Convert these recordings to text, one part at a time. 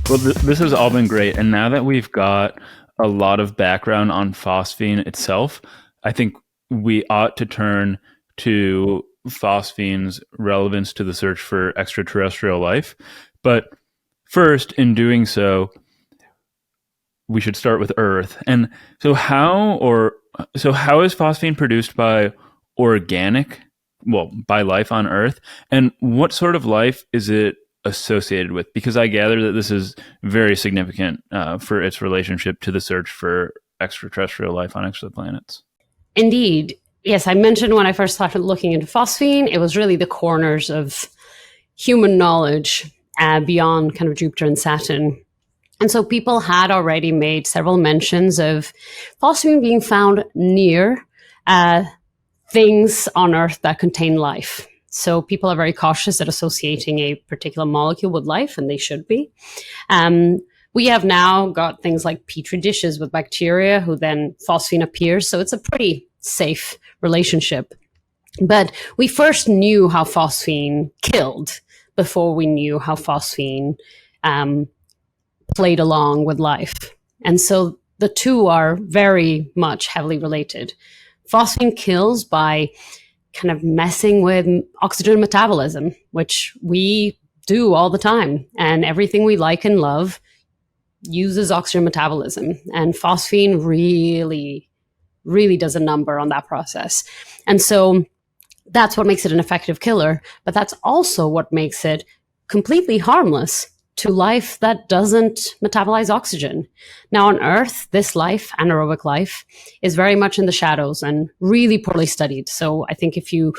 Well, this has all been great. And now that we've got a lot of background on phosphine itself, I think we ought to turn to phosphine's relevance to the search for extraterrestrial life. But first, in doing so, we should start with Earth. And how is phosphine produced by organic, well, by life on Earth? And what sort of life is it associated with? Because I gather that this is very significant for its relationship to the search for extraterrestrial life on exoplanets. Indeed. Yes, I mentioned when I first started looking into phosphine, it was really the corners of human knowledge beyond kind of Jupiter and Saturn. And so people had already made several mentions of phosphine being found near things on Earth that contain life. So people are very cautious at associating a particular molecule with life, and they should be. We have now got things like petri dishes with bacteria who then phosphine appears. So it's a pretty safe relationship. But we first knew how phosphine killed before we knew how phosphine played along with life. And so the two are very much heavily related. Phosphine kills by kind of messing with oxygen metabolism, which we do all the time. And everything we like and love uses oxygen metabolism. And phosphine really, really does a number on that process. And so that's what makes it an effective killer. But that's also what makes it completely harmless to life that doesn't metabolize oxygen. Now on Earth, this life, anaerobic life, is very much in the shadows and really poorly studied. So I think if you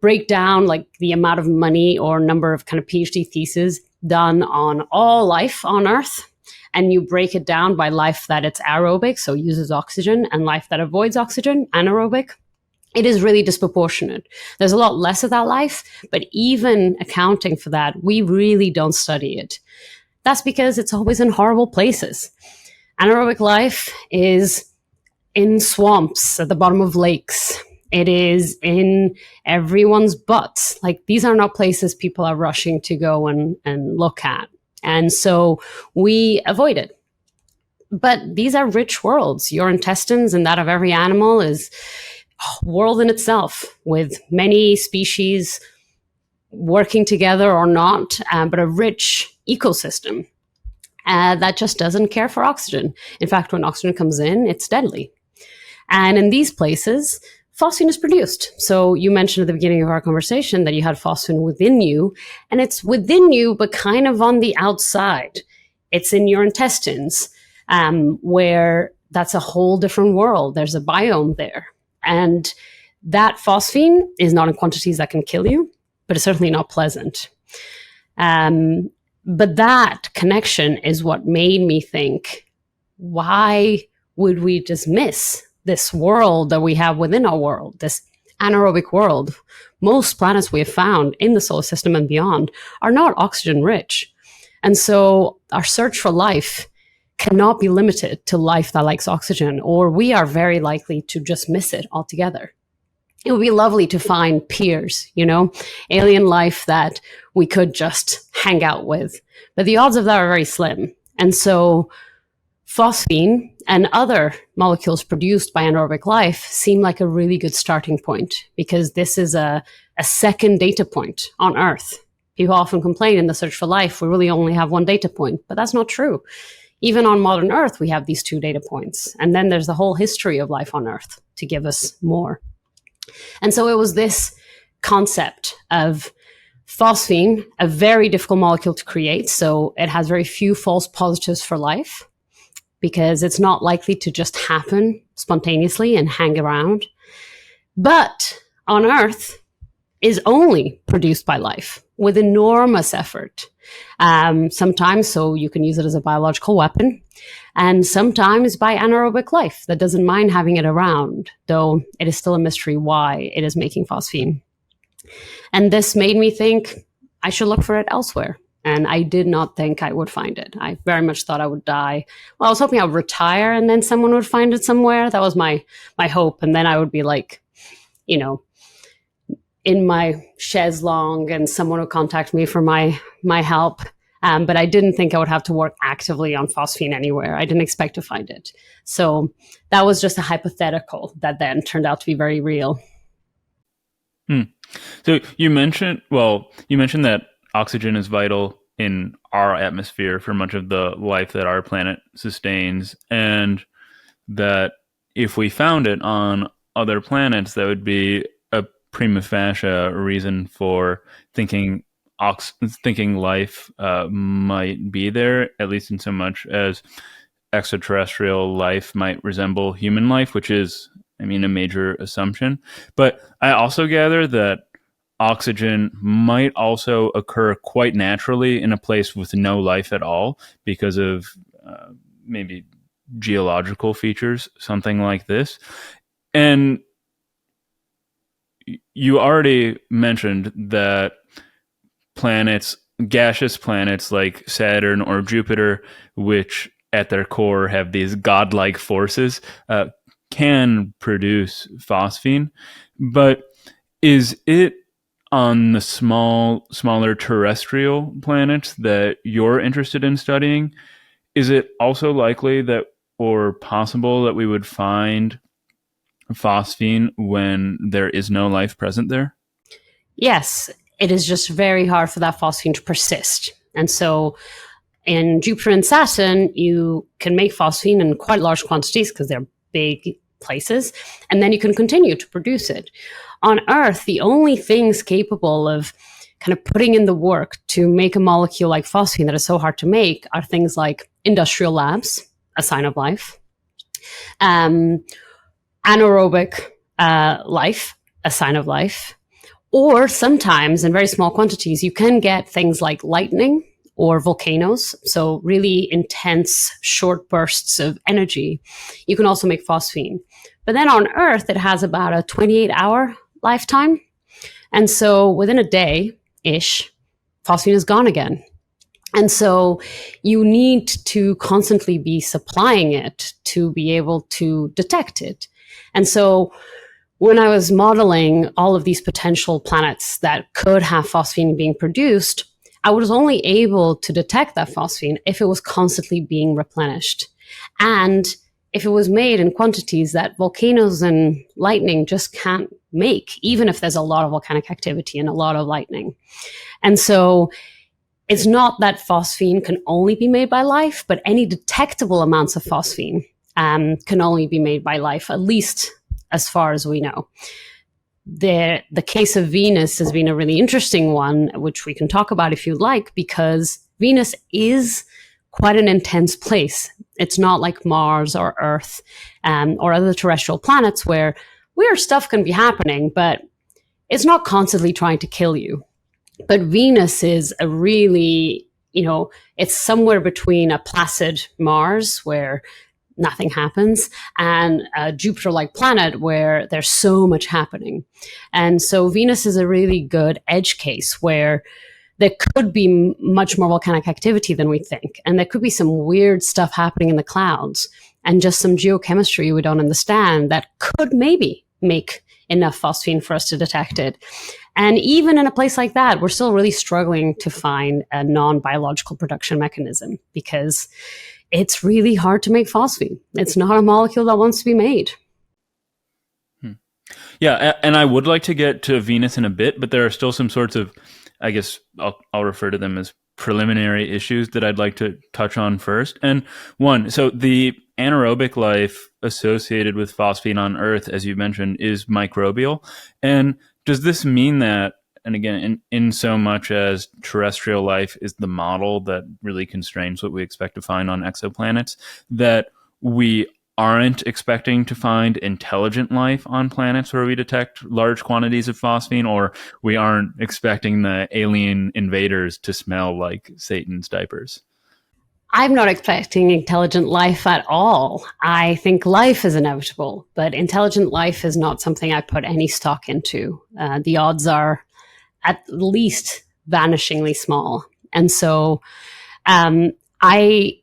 break down like the amount of money or number of kind of PhD theses done on all life on Earth, and you break it down by life that it's aerobic, so uses oxygen, and life that avoids oxygen, anaerobic, it is really disproportionate. There's a lot less of that life, but even accounting for that, we really don't study it. That's because it's always in horrible places. Anaerobic life is in swamps, at the bottom of lakes. It is in everyone's butts. Like, these are not places people are rushing to go and look at. And so we avoid it. But these are rich worlds. Your intestines and that of every animal is world in itself, with many species working together or not, but a rich ecosystem that just doesn't care for oxygen. In fact, when oxygen comes in, it's deadly. And in these places, phosphine is produced. So you mentioned at the beginning of our conversation that you had phosphine within you, and it's within you, but kind of on the outside. It's in your intestines, where that's a whole different world. There's a biome there. And that phosphine is not in quantities that can kill you, but it's certainly not pleasant. But that connection is what made me think, why would we dismiss this world that we have within our world, this anaerobic world? Most planets we have found in the solar system and beyond are not oxygen rich. And so our search for life cannot be limited to life that likes oxygen, or we are very likely to just miss it altogether. It would be lovely to find peers, alien life that we could just hang out with. But the odds of that are very slim. And so phosphine and other molecules produced by anaerobic life seem like a really good starting point, because this is a second data point on Earth. People often complain in the search for life, we really only have one data point, but that's not true. Even on modern Earth, we have these two data points. And then there's the whole history of life on Earth to give us more. And so it was this concept of phosphine, a very difficult molecule to create. So it has very few false positives for life, because it's not likely to just happen spontaneously and hang around. But on Earth is only produced by life with enormous effort. Sometimes so you can use it as a biological weapon, and sometimes by anaerobic life that doesn't mind having it around, though it is still a mystery why it is making phosphine. And this made me think I should look for it elsewhere. And I did not think I would find it. I very much thought I would die. Well, I was hoping I would retire and then someone would find it somewhere. That was my hope. And then I would be like, in my chaise longue, and someone would contact me for my help. But I didn't think I would have to work actively on phosphine anywhere. I didn't expect to find it. So that was just a hypothetical that then turned out to be very real. So you mentioned that oxygen is vital in our atmosphere for much of the life that our planet sustains, and that if we found it on other planets, that would be a prima facie reason for thinking life might be there, at least in so much as extraterrestrial life might resemble human life, which is, I mean, a major assumption. But I also gather that oxygen might also occur quite naturally in a place with no life at all because of maybe geological features, something like this. And you already mentioned that gaseous planets like Saturn or Jupiter, which at their core have these godlike forces, can produce phosphine. But is it on the smaller terrestrial planets that you're interested in studying? Is it also likely that, or possible that we would find phosphine when there is no life present there? Yes, it is just very hard for that phosphine to persist. And so in Jupiter and Saturn, you can make phosphine in quite large quantities because they're big places, and then you can continue to produce it. On Earth, the only things capable of kind of putting in the work to make a molecule like phosphine that is so hard to make are things like industrial labs, a sign of life, anaerobic life, a sign of life, or sometimes in very small quantities, you can get things like lightning or volcanoes, so really intense short bursts of energy. You can also make phosphine. But then on Earth, it has about a 28-hour lifetime. And so within a day-ish, phosphine is gone again. And so you need to constantly be supplying it to be able to detect it. And so when I was modeling all of these potential planets that could have phosphine being produced, I was only able to detect that phosphine if it was constantly being replenished. And if it was made in quantities that volcanoes and lightning just can't make, even if there's a lot of volcanic activity and a lot of lightning. And so it's not that phosphine can only be made by life, but any detectable amounts of phosphine can only be made by life, at least as far as we know. The case of Venus has been a really interesting one, which we can talk about if you like, because Venus is quite an intense place. It's not like Mars or Earth or other terrestrial planets where weird stuff can be happening, but it's not constantly trying to kill you. But Venus is a really, it's somewhere between a placid Mars where nothing happens and a Jupiter-like planet where there's so much happening. And so Venus is a really good edge case where there could be much more volcanic activity than we think. And there could be some weird stuff happening in the clouds and just some geochemistry we don't understand that could maybe make enough phosphine for us to detect it. And even in a place like that, we're still really struggling to find a non-biological production mechanism because it's really hard to make phosphine. It's not a molecule that wants to be made. Yeah, and I would like to get to Venus in a bit, but there are still some sorts of, I guess I'll refer to them as preliminary issues that I'd like to touch on first. And one, so the anaerobic life associated with phosphine on Earth, as you mentioned, is microbial. And does this mean that, and again, in so much as terrestrial life is the model that really constrains what we expect to find on exoplanets, that we aren't expecting to find intelligent life on planets where we detect large quantities of phosphine, or we aren't expecting the alien invaders to smell like Satan's diapers? I'm not expecting intelligent life at all. I think life is inevitable, but intelligent life is not something I put any stock into. The odds are at least vanishingly small. And so I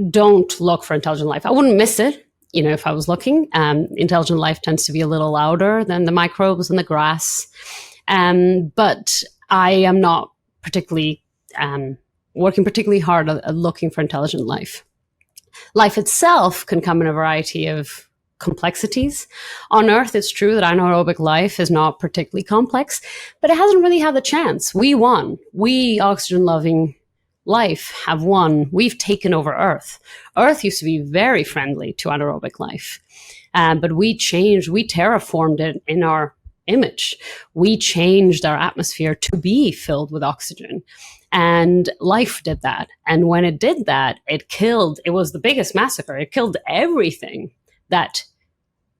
don't look for intelligent life. I wouldn't miss it, if I was looking. Intelligent life tends to be a little louder than the microbes in the grass. But I am not particularly working particularly hard at looking for intelligent life. Life itself can come in a variety of complexities. On Earth, it's true that anaerobic life is not particularly complex, but it hasn't really had the chance. We won. We, oxygen-loving life, have won. We've taken over Earth. Earth used to be very friendly to anaerobic life, but we terraformed it in our image. We changed our atmosphere to be filled with oxygen. And life did that. And when it did that, it was the biggest massacre. It killed everything that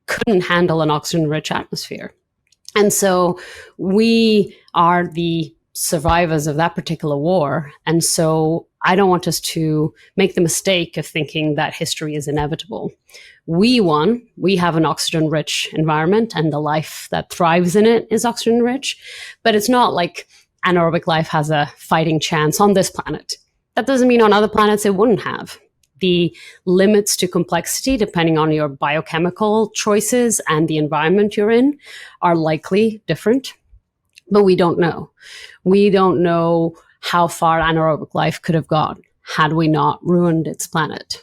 couldn't handle an oxygen-rich atmosphere. And so we are the survivors of that particular war. And so I don't want us to make the mistake of thinking that history is inevitable. We won. We have an oxygen-rich environment, and the life that thrives in it is oxygen-rich. But it's not like anaerobic life has a fighting chance on this planet. That doesn't mean on other planets it wouldn't have. The limits to complexity, depending on your biochemical choices and the environment you're in, are likely different. But we don't know. We don't know how far anaerobic life could have gone had we not ruined its planet.